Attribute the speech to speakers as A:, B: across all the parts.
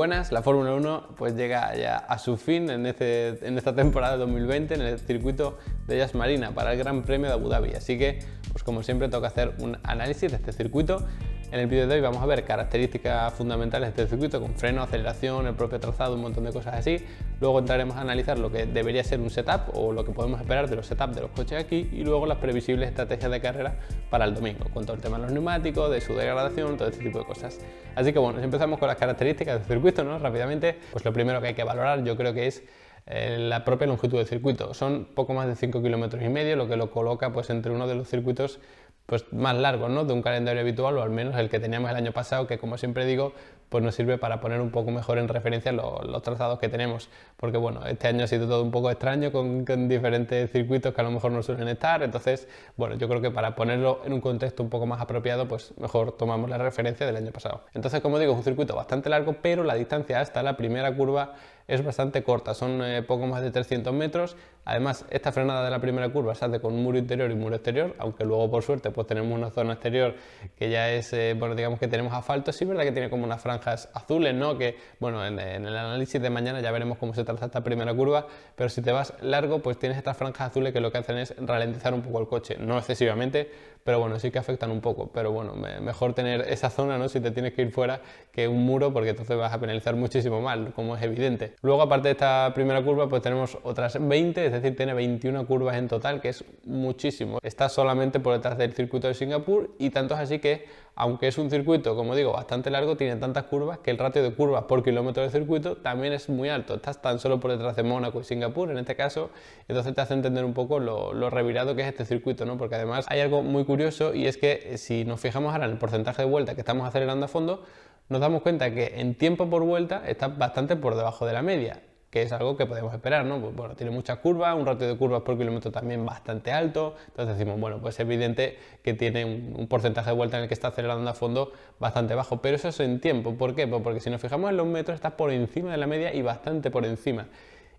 A: buenas. La Fórmula 1 pues llega ya a su fin en esta temporada de 2020 en el circuito de Yas Marina para el Gran Premio de Abu Dhabi. Así que, pues como siempre, toca hacer un análisis de este circuito. En el vídeo de hoy vamos a ver características fundamentales de este circuito con freno, aceleración, el propio trazado, un montón de cosas así. Luego entraremos a analizar lo que debería ser un setup o lo que podemos esperar de los setups de los coches aquí y luego las previsibles estrategias de carrera para el domingo, con todo el tema de los neumáticos, de su degradación, todo este tipo de cosas. Así que bueno, si empezamos con las características del circuito, ¿no? Rápidamente, pues lo primero que hay que valorar yo creo que es la propia longitud del circuito. Son poco más de 5,5 km, lo que lo coloca pues entre uno de los circuitos pues más largos, ¿no? De un calendario habitual, o al menos el que teníamos el año pasado, que como siempre digo, pues nos sirve para poner un poco mejor en referencia los trazados que tenemos, porque bueno, este año ha sido todo un poco extraño con diferentes circuitos que a lo mejor no suelen estar. Entonces bueno, yo creo que para ponerlo en un contexto un poco más apropiado, pues mejor tomamos la referencia del año pasado. Entonces, como digo, es un circuito bastante largo, pero la distancia hasta la primera curva es bastante corta, son poco más de 300 metros. Además, esta frenada de la primera curva se hace con muro interior y muro exterior, aunque luego por suerte pues tenemos una zona exterior que ya es, bueno, digamos que tenemos asfalto. Sí es verdad que tiene como unas franjas azules, ¿no? Que bueno, en el análisis de mañana ya veremos cómo se traza esta primera curva, pero si te vas largo pues tienes estas franjas azules que lo que hacen es ralentizar un poco el coche, no excesivamente, pero bueno, sí que afectan un poco. Pero bueno, mejor tener esa zona, ¿no? Si te tienes que ir fuera, que un muro, porque entonces vas a penalizar muchísimo más, como es evidente. Luego, aparte de esta primera curva, pues tenemos otras 20, es decir, tiene 21 curvas en total, que es muchísimo. Está solamente por detrás del circuito de Singapur, y tanto es así que, aunque es un circuito, como digo, bastante largo, tiene tantas curvas que el ratio de curvas por kilómetro de circuito también es muy alto. Estás tan solo por detrás de Mónaco y Singapur en este caso, entonces te hace entender un poco lo revirado que es este circuito, ¿no? Porque además hay algo muy curioso, y es que si nos fijamos ahora en el porcentaje de vuelta que estamos acelerando a fondo, nos damos cuenta que en tiempo por vuelta está bastante por debajo de la media, que es algo que podemos esperar, ¿no? Pues bueno, tiene muchas curvas, un ratio de curvas por kilómetro también bastante alto, entonces decimos, bueno, pues es evidente que tiene un porcentaje de vuelta en el que está acelerando a fondo bastante bajo, pero eso es en tiempo. ¿Por qué? Pues porque si nos fijamos en los metros está por encima de la media y bastante por encima.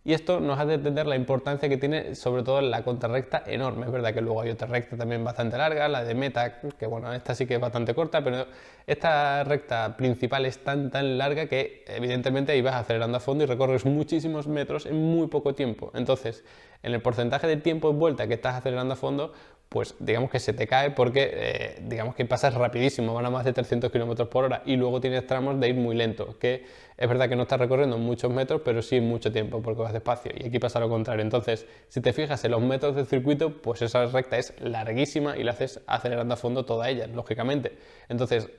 A: Y esto nos hace entender la importancia que tiene, sobre todo en la contrarrecta enorme. Es verdad que luego hay otra recta también bastante larga, la de meta, que bueno, esta sí que es bastante corta, pero esta recta principal es tan larga que evidentemente ahí vas acelerando a fondo y recorres muchísimos metros en muy poco tiempo. Entonces, en el porcentaje de tiempo en vuelta que estás acelerando a fondo, pues digamos que se te cae porque digamos que pasas rapidísimo, van a más de 300 km por hora, y luego tienes tramos de ir muy lento, que es verdad que no estás recorriendo muchos metros, pero sí mucho tiempo porque vas despacio, y aquí pasa lo contrario. Entonces, si te fijas en los metros del circuito, pues esa recta es larguísima y la haces acelerando a fondo toda ella, lógicamente. Entonces,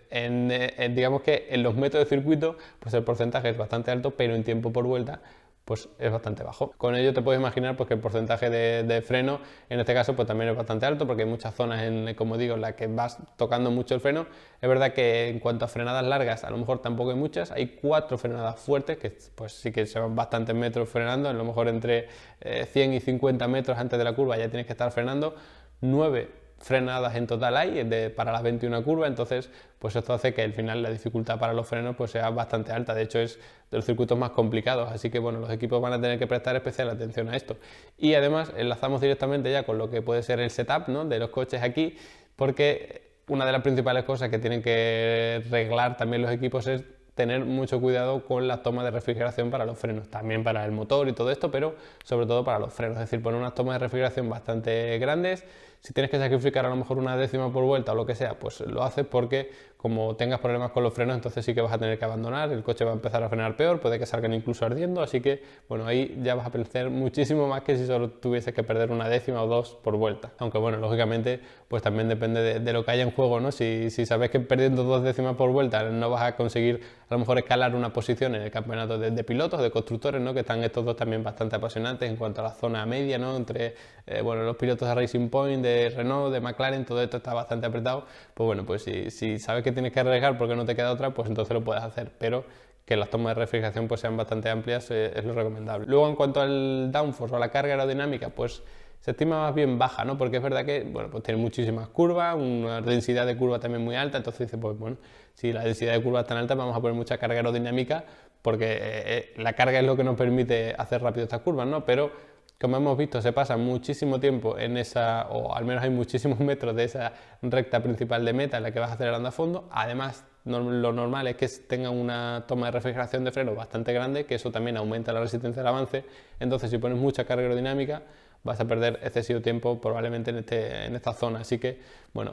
A: digamos que en los metros de circuito, pues el porcentaje es bastante alto, pero en tiempo por vuelta pues es bastante bajo. Con ello te puedes imaginar pues que el porcentaje de freno en este caso pues también es bastante alto, porque hay muchas zonas, como digo, en las que vas tocando mucho el freno. Es verdad que en cuanto a frenadas largas a lo mejor tampoco hay muchas, hay 4 frenadas fuertes que pues sí que se van bastantes metros frenando, a lo mejor entre 100 y 50 metros antes de la curva ya tienes que estar frenando. 9 frenadas en total hay para las 21 curvas, entonces pues esto hace que al final la dificultad para los frenos pues sea bastante alta. De hecho es de los circuitos más complicados, así que bueno, los equipos van a tener que prestar especial atención a esto. Y además enlazamos directamente ya con lo que puede ser el setup, ¿no?, de los coches aquí, porque una de las principales cosas que tienen que reglar también los equipos es tener mucho cuidado con la toma de refrigeración para los frenos, también para el motor y todo esto, pero sobre todo para los frenos, es decir, poner unas tomas de refrigeración bastante grandes. Si tienes que sacrificar a lo mejor una décima por vuelta o lo que sea, pues lo haces, porque como tengas problemas con los frenos, entonces sí que vas a tener que abandonar, el coche va a empezar a frenar peor, puede que salgan incluso ardiendo, así que bueno, ahí ya vas a perder muchísimo más que si solo tuvieses que perder una décima o 2 por vuelta. Aunque bueno, lógicamente pues también depende de lo que haya en juego, ¿no? Si sabes que perdiendo 2 décimas por vuelta no vas a conseguir a lo mejor escalar una posición en el campeonato de pilotos, de constructores, ¿no?, que están estos dos también bastante apasionantes en cuanto a la zona media, ¿no?, entre bueno, los pilotos de Racing Point, de Renault, de McLaren, todo esto está bastante apretado. Pues bueno, pues si sabes que tienes que arriesgar porque no te queda otra, pues entonces lo puedes hacer, pero que las tomas de refrigeración pues sean bastante amplias es lo recomendable. Luego, en cuanto al downforce o a la carga aerodinámica, pues se estima más bien baja, ¿no?, porque es verdad que bueno, pues tiene muchísimas curvas, una densidad de curva también muy alta, entonces dice, pues bueno, si la densidad de curva es tan alta, vamos a poner mucha carga aerodinámica, porque la carga es lo que nos permite hacer rápido estas curvas, ¿no? Pero como hemos visto, se pasa muchísimo tiempo en esa, o al menos hay muchísimos metros de esa recta principal de meta en la que vas acelerando a fondo. Además, lo normal es que tenga una toma de refrigeración de freno bastante grande, que eso también aumenta la resistencia al avance. Entonces, si pones mucha carga aerodinámica, vas a perder excesivo tiempo probablemente en esta zona. Así que, bueno,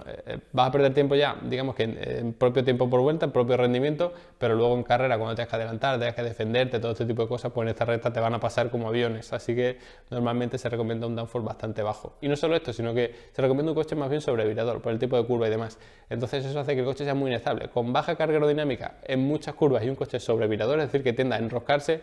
A: vas a perder tiempo ya, digamos que en propio tiempo por vuelta, en propio rendimiento, pero luego en carrera, cuando tengas que adelantar, tengas que defenderte, todo este tipo de cosas, pues en esta recta te van a pasar como aviones. Así que normalmente se recomienda un downforce bastante bajo. Y no solo esto, sino que se recomienda un coche más bien sobrevirador, por el tipo de curva y demás. Entonces eso hace que el coche sea muy inestable. Con baja carga aerodinámica en muchas curvas y un coche sobrevirador, es decir, que tienda a enroscarse,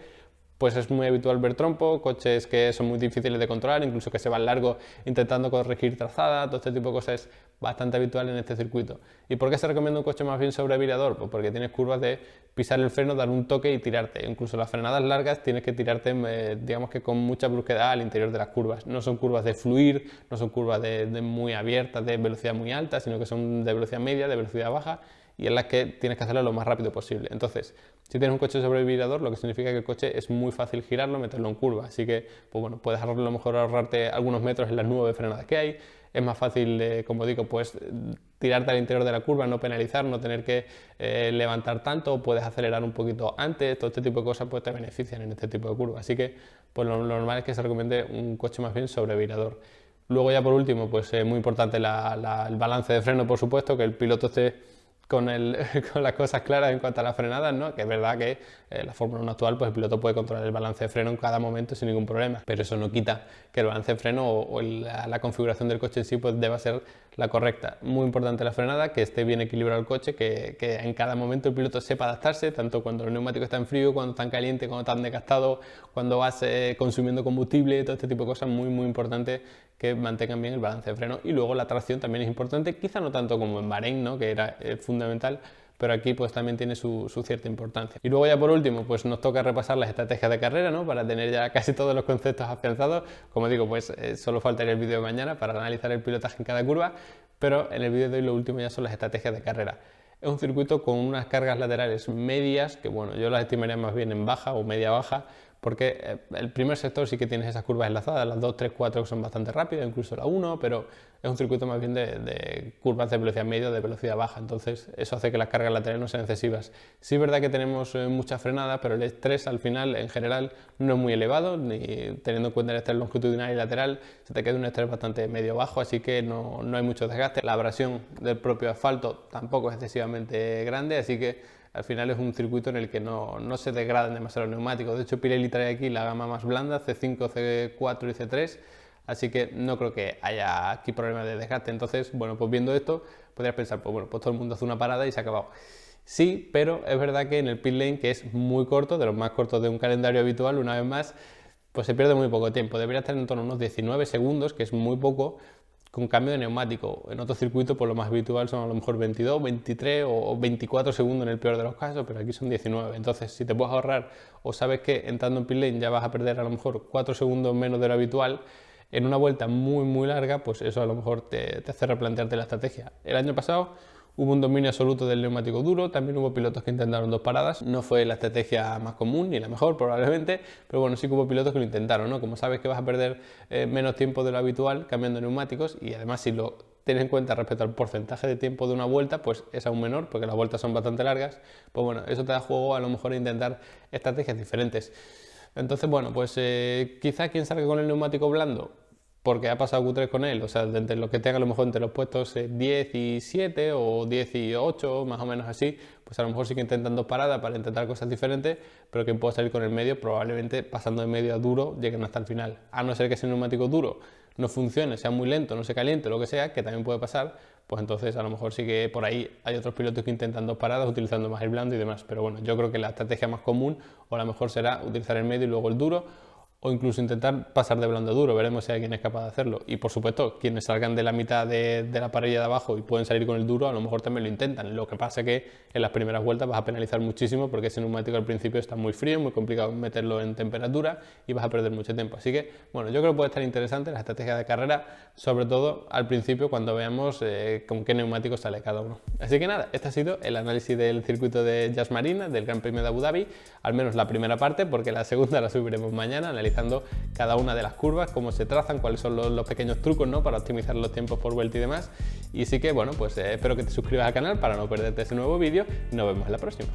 A: pues es muy habitual ver trompo, coches que son muy difíciles de controlar, incluso que se van largos intentando corregir trazada, todo este tipo de cosas es bastante habitual en este circuito. ¿Y por qué se recomienda un coche más bien sobrevirador? Pues porque tienes curvas de pisar el freno, dar un toque y tirarte. Incluso las frenadas largas tienes que tirarte, digamos que con mucha brusquedad al interior de las curvas. No son curvas de fluir, no son curvas de muy abiertas, de velocidad muy alta, sino que son de velocidad media, de velocidad baja, y en las que tienes que hacerlo lo más rápido posible. Entonces, si tienes un coche sobrevirador, lo que significa que el coche es muy fácil girarlo, meterlo en curva. Así que, pues bueno, puedes a lo mejor ahorrarte algunos metros en las 9 frenadas que hay. Es más fácil, como digo, pues tirarte al interior de la curva, no penalizar, no tener que levantar tanto, puedes acelerar un poquito antes, todo este tipo de cosas pues te benefician en este tipo de curvas. Así que, pues lo normal es que se recomiende un coche más bien sobrevirador. Luego ya por último, pues muy importante el balance de freno, por supuesto, que el piloto esté con las cosas claras en cuanto a las frenadas, ¿no? Que es verdad que la Fórmula 1 actual, pues el piloto puede controlar el balance de freno en cada momento sin ningún problema, pero eso no quita que el balance de freno o la configuración del coche en sí pues deba ser la correcta. Muy importante la frenada, que esté bien equilibrado el coche, que en cada momento el piloto sepa adaptarse, tanto cuando el neumático está en frío, cuando está en caliente, cuando está en desgastado, cuando vas consumiendo combustible, todo este tipo de cosas, muy importante que mantengan bien el balance de freno. Y luego la tracción también es importante, quizá no tanto como en Bahrein, ¿no? Que era fundamental, pero aquí pues también tiene su cierta importancia. Y luego ya por último pues nos toca repasar las estrategias de carrera, ¿no? Para tener ya casi todos los conceptos afianzados. Como digo, pues solo faltaría el vídeo de mañana para analizar el pilotaje en cada curva, pero en el vídeo de hoy lo último ya son las estrategias de carrera. Es un circuito con unas cargas laterales medias, que bueno, yo las estimaría más bien en baja o media baja, porque el primer sector sí que tienes esas curvas enlazadas, las 2, 3, 4 que son bastante rápidas, incluso la 1, pero es un circuito más bien de curvas de velocidad media o de velocidad baja, entonces eso hace que las cargas laterales no sean excesivas. Sí es verdad que tenemos mucha frenada, pero el estrés al final en general no es muy elevado, ni teniendo en cuenta el estrés longitudinal y lateral, se te queda un estrés bastante medio-bajo, así que no hay mucho desgaste. La abrasión del propio asfalto tampoco es excesivamente grande, así que al final es un circuito en el que no se degradan demasiado los neumáticos. De hecho, Pirelli trae aquí la gama más blanda, C5, C4 y C3, así que no creo que haya aquí problemas de desgaste. Entonces, bueno, pues viendo esto, podrías pensar, pues bueno, pues todo el mundo hace una parada y se ha acabado. Sí, pero es verdad que en el pit lane, que es muy corto, de los más cortos de un calendario habitual, una vez más, pues se pierde muy poco tiempo. Debería estar en torno a unos 19 segundos, que es muy poco, con cambio de neumático. En otro circuito, pues lo más habitual son a lo mejor 22, 23 o 24 segundos en el peor de los casos, pero aquí son 19. Entonces, si te puedes ahorrar o sabes que entrando en pit lane ya vas a perder a lo mejor 4 segundos menos de lo habitual, en una vuelta muy larga, pues eso a lo mejor te hace replantearte la estrategia. El año pasado hubo un dominio absoluto del neumático duro, también hubo pilotos que intentaron 2 paradas, no fue la estrategia más común ni la mejor probablemente, pero bueno, sí que hubo pilotos que lo intentaron, ¿no? Como sabes que vas a perder menos tiempo de lo habitual cambiando neumáticos y además si lo tienes en cuenta respecto al porcentaje de tiempo de una vuelta, pues es aún menor porque las vueltas son bastante largas, pues bueno, eso te da juego a lo mejor a intentar estrategias diferentes. Entonces, bueno, pues quizá quien salga con el neumático blando, porque ha pasado Q3 con él, o sea, entre lo que tenga a lo mejor entre los puestos 10 y 7 o 10 y 8, más o menos así, pues a lo mejor sí que intentan 2 paradas para intentar cosas diferentes, pero quien pueda salir con el medio, probablemente pasando de medio a duro, lleguen hasta el final. A no ser que ese neumático duro no funcione, sea muy lento, no se caliente, lo que sea, que también puede pasar, pues entonces a lo mejor sí que por ahí hay otros pilotos que intentan 2 paradas utilizando más el blando y demás, pero bueno, yo creo que la estrategia más común o a lo mejor será utilizar el medio y luego el duro, o incluso intentar pasar de blando a duro, veremos si alguien es capaz de hacerlo. Y por supuesto, quienes salgan de la mitad de la parrilla de abajo y pueden salir con el duro, a lo mejor también lo intentan. Lo que pasa es que en las primeras vueltas vas a penalizar muchísimo porque ese neumático al principio está muy frío, muy complicado meterlo en temperatura y vas a perder mucho tiempo. Así que, bueno, yo creo que puede estar interesante la estrategia de carrera, sobre todo al principio cuando veamos con qué neumático sale cada uno. Así que nada, este ha sido el análisis del circuito de Yas Marina, del Gran Premio de Abu Dhabi, al menos la primera parte, porque la segunda la subiremos mañana, analizando analizando cada una de las curvas, cómo se trazan, cuáles son los pequeños trucos, ¿no?, para optimizar los tiempos por vuelta y demás. Y sí que, bueno, pues espero que te suscribas al canal para no perderte ese nuevo vídeo y nos vemos en la próxima.